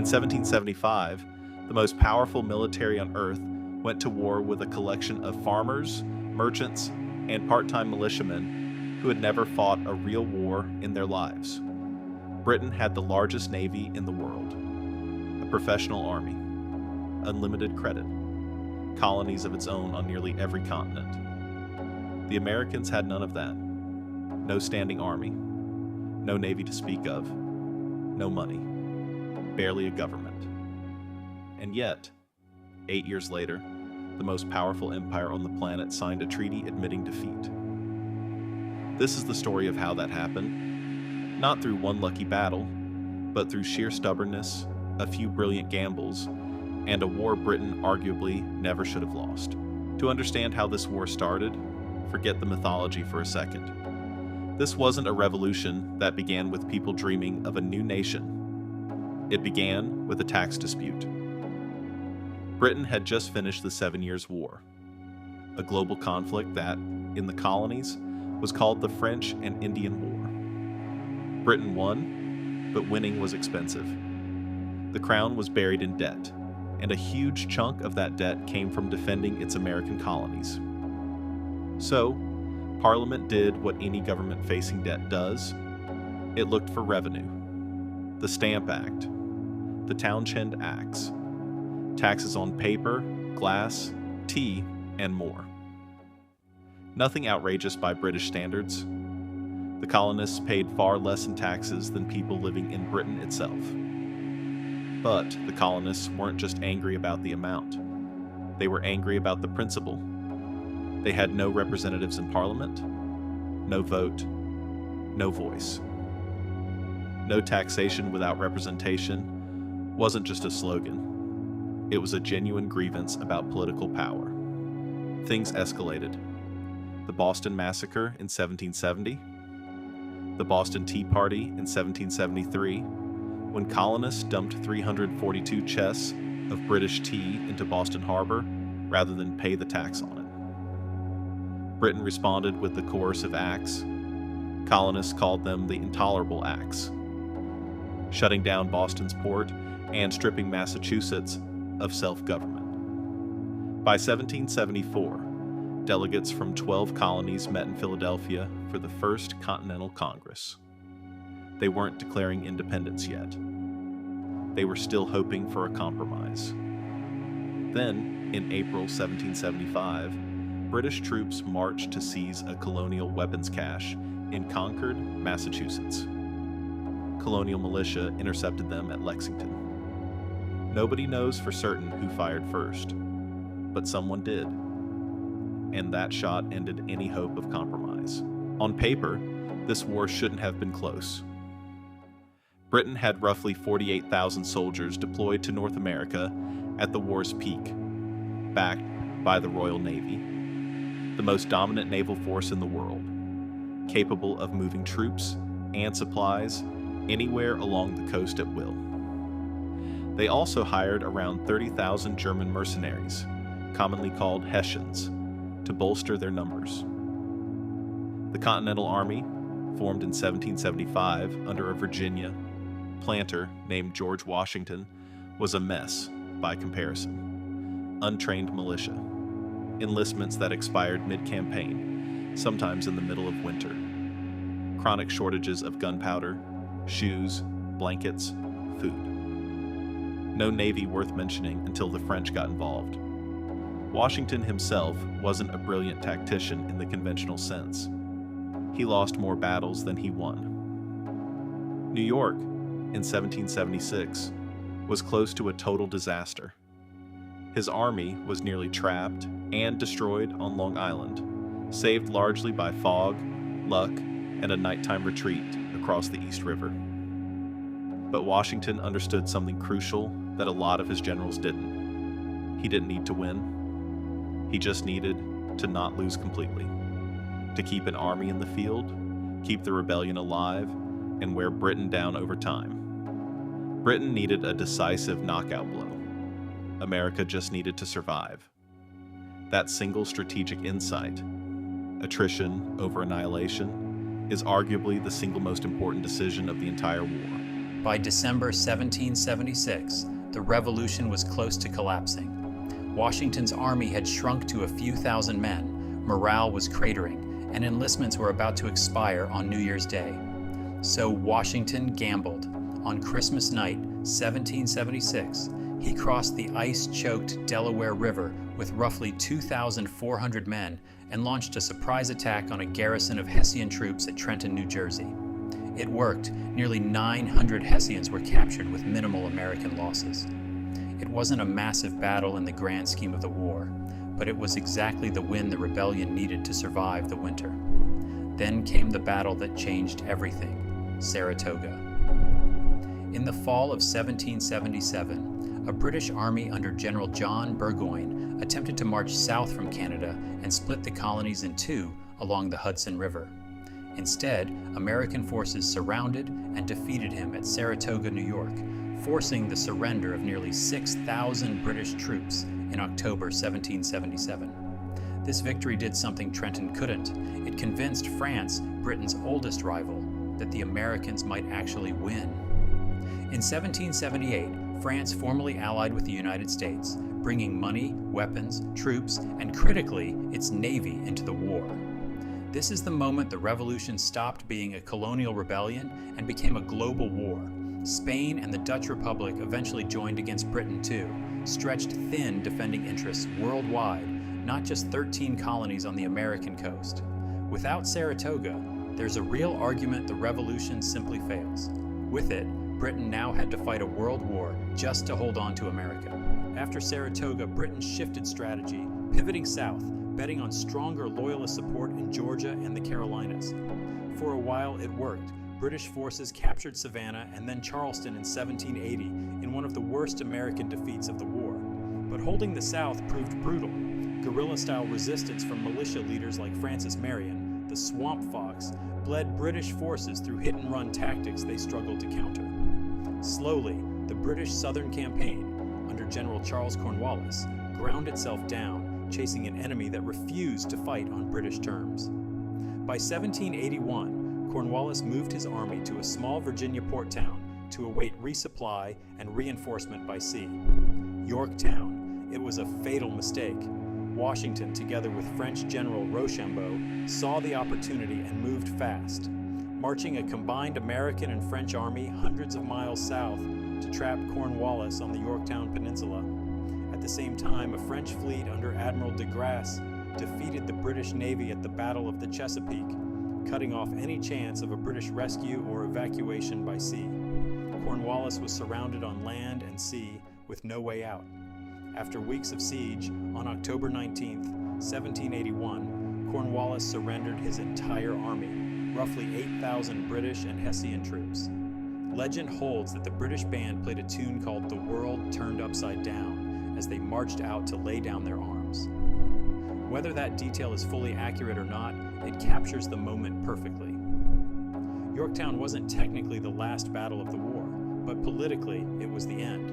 1775, the most powerful military on earth went to war with a collection of farmers, merchants, and part-time militiamen who had never fought a real war in their lives. Britain had the largest navy in the world, a professional army, unlimited credit, colonies of its own on nearly every continent. The Americans had none of that. No standing army, no navy to speak of, no money, barely a government. And yet, 8 years later, the most powerful empire on the planet signed a treaty admitting defeat. This is the story of how that happened, not through one lucky battle, but through sheer stubbornness, a few brilliant gambles, and a war Britain arguably never should have lost. To understand how this war started, forget the mythology for a second. This wasn't a revolution that began with people dreaming of a new nation. It began with a tax dispute. Britain had just finished the 7 Years' War, a global conflict that, in the colonies, was called the French and Indian War. Britain won, but winning was expensive. The crown was buried in debt, and a huge chunk of that debt came from defending its American colonies. So, Parliament did what any government-facing debt does. It looked for revenue. The Stamp Act, the Townshend Acts, taxes on paper, glass, tea, and more. Nothing outrageous by British standards. The colonists paid far less in taxes than people living in Britain itself. But the colonists weren't just angry about the amount. They were angry about the principle. They had no representatives in Parliament, no vote, no voice. No taxation without representation wasn't just a slogan. It was a genuine grievance about political power. Things escalated. The Boston Massacre in 1770, the Boston Tea Party in 1773, when colonists dumped 342 chests of British tea into Boston Harbor rather than pay the tax on it. Britain responded with the coercive acts. Colonists called them the Intolerable Acts, shutting down Boston's port and stripping Massachusetts of self-government. By 1774, delegates from 12 colonies met in Philadelphia for the First Continental Congress. They weren't declaring independence yet. They were still hoping for a compromise. Then, in April 1775, British troops marched to seize a colonial weapons cache in Concord, Massachusetts. Colonial militia intercepted them at Lexington. Nobody knows for certain who fired first, but someone did. And that shot ended any hope of compromise. On paper, this war shouldn't have been close. Britain had roughly 48,000 soldiers deployed to North America at the war's peak, backed by the Royal Navy, the most dominant naval force in the world, capable of moving troops and supplies anywhere along the coast at will. They also hired around 30,000 German mercenaries, commonly called Hessians, to bolster their numbers. The Continental Army, formed in 1775 under a Virginia planter named George Washington, was a mess by comparison. Untrained militia, enlistments that expired mid-campaign, sometimes in the middle of winter, chronic shortages of gunpowder, shoes, blankets, food. No navy worth mentioning until the French got involved. Washington himself wasn't a brilliant tactician in the conventional sense. He lost more battles than he won. New York, in 1776, was close to a total disaster. His army was nearly trapped and destroyed on Long Island, saved largely by fog, luck, and a nighttime retreat across the East River. But Washington understood something crucial that a lot of his generals didn't. He didn't need to win. He just needed to not lose completely, to keep an army in the field, keep the rebellion alive, and wear Britain down over time. Britain needed a decisive knockout blow. America just needed to survive. That single strategic insight, attrition over annihilation, is arguably the single most important decision of the entire war. By December 1776, the revolution was close to collapsing. Washington's army had shrunk to a few thousand men, morale was cratering, and enlistments were about to expire on New Year's Day. So Washington gambled. On Christmas night, 1776, he crossed the ice-choked Delaware River with roughly 2,400 men and launched a surprise attack on a garrison of Hessian troops at Trenton, New Jersey. It worked. Nearly 900 Hessians were captured with minimal American losses. It wasn't a massive battle in the grand scheme of the war, but it was exactly the win the rebellion needed to survive the winter. Then came the battle that changed everything, Saratoga. In the fall of 1777, a British army under General John Burgoyne attempted to march south from Canada and split the colonies in two along the Hudson River. Instead, American forces surrounded and defeated him at Saratoga, New York, forcing the surrender of nearly 6,000 British troops in October 1777. This victory did something Trenton couldn't. It convinced France, Britain's oldest rival, that the Americans might actually win. In 1778, France formally allied with the United States, bringing money, weapons, troops, and critically, its navy into the war. This is the moment the revolution stopped being a colonial rebellion and became a global war. Spain and the Dutch Republic eventually joined against Britain too, stretched thin defending interests worldwide, not just 13 colonies on the American coast. Without Saratoga, there's a real argument the revolution simply fails. With it, Britain now had to fight a world war just to hold on to America. After Saratoga, Britain shifted strategy, pivoting south, betting on stronger loyalist support in Georgia and the Carolinas. For a while, it worked. British forces captured Savannah and then Charleston in 1780 in one of the worst American defeats of the war. But holding the South proved brutal. Guerrilla-style resistance from militia leaders like Francis Marion, the Swamp Fox, bled British forces through hit-and-run tactics they struggled to counter. Slowly, the British Southern Campaign, under General Charles Cornwallis, ground itself down, chasing an enemy that refused to fight on British terms. By 1781, Cornwallis moved his army to a small Virginia port town to await resupply and reinforcement by sea. Yorktown. It was a fatal mistake. Washington, together with French General Rochambeau, saw the opportunity and moved fast, marching a combined American and French army hundreds of miles south to trap Cornwallis on the Yorktown Peninsula. At the same time, a French fleet under Admiral de Grasse defeated the British Navy at the Battle of the Chesapeake, cutting off any chance of a British rescue or evacuation by sea. Cornwallis was surrounded on land and sea with no way out. After weeks of siege, on October 19, 1781, Cornwallis surrendered his entire army, roughly 8,000 British and Hessian troops. Legend holds that the British band played a tune called "The World Turned Upside Down" as they marched out to lay down their arms. Whether that detail is fully accurate or not, it captures the moment perfectly. Yorktown wasn't technically the last battle of the war, but politically, it was the end.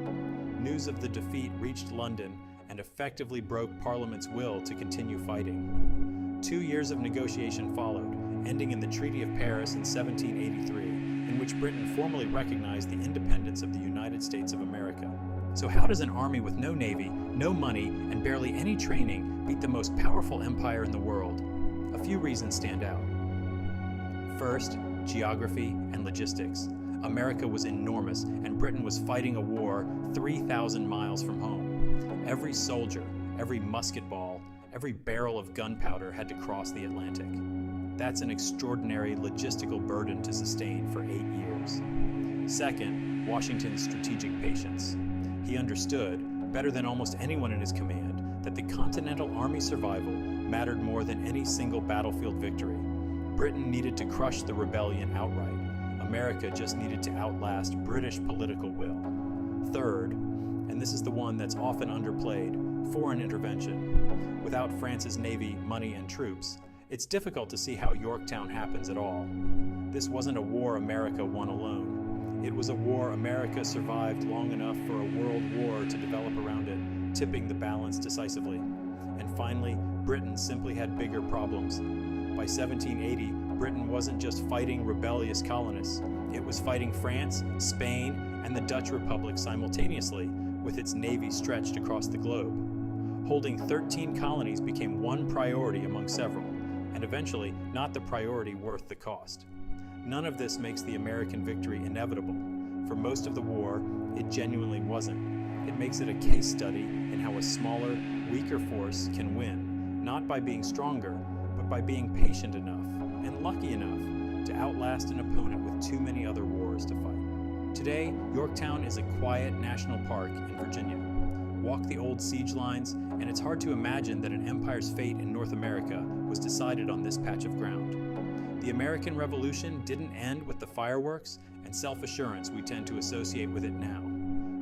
News of the defeat reached London and effectively broke Parliament's will to continue fighting. 2 years of negotiation followed, ending in the Treaty of Paris in 1783, in which Britain formally recognized the independence of the United States of America. So how does an army with no navy, no money, and barely any training beat the most powerful empire in the world? A few reasons stand out. First, geography and logistics. America was enormous, and Britain was fighting a war 3,000 miles from home. Every soldier, every musket ball, every barrel of gunpowder had to cross the Atlantic. That's an extraordinary logistical burden to sustain for 8 years. Second, Washington's strategic patience. He understood, better than almost anyone in his command, that the Continental Army survival mattered more than any single battlefield victory. Britain needed to crush the rebellion outright. America just needed to outlast British political will. Third, and this is the one that's often underplayed, foreign intervention. Without France's navy, money, and troops, it's difficult to see how Yorktown happens at all. This wasn't a war America won alone. It was a war America survived long enough for a world war to develop around it, tipping the balance decisively. And finally, Britain simply had bigger problems. By 1780, Britain wasn't just fighting rebellious colonists, it was fighting France, Spain, and the Dutch Republic simultaneously, with its navy stretched across the globe. Holding 13 colonies became one priority among several, and eventually not the priority worth the cost. None of this makes the American victory inevitable. For most of the war, it genuinely wasn't. It makes it a case study in how a smaller, weaker force can win, not by being stronger, but by being patient enough and lucky enough to outlast an opponent with too many other wars to fight. Today, Yorktown is a quiet national park in Virginia. Walk the old siege lines, and it's hard to imagine that an empire's fate in North America was decided on this patch of ground. The American Revolution didn't end with the fireworks and self-assurance we tend to associate with it now.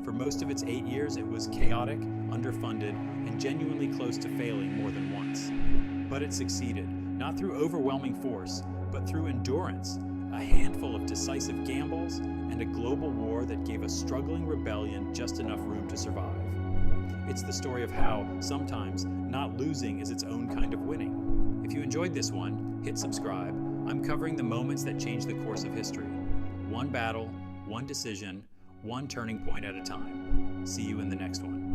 For most of its 8 years, it was chaotic, underfunded, and genuinely close to failing more than once. But it succeeded, not through overwhelming force, but through endurance, a handful of decisive gambles, and a global war that gave a struggling rebellion just enough room to survive. It's the story of how, sometimes, not losing is its own kind of winning. If you enjoyed this one, hit subscribe. I'm covering the moments that changed the course of history. One battle, one decision, one turning point at a time. See you in the next one.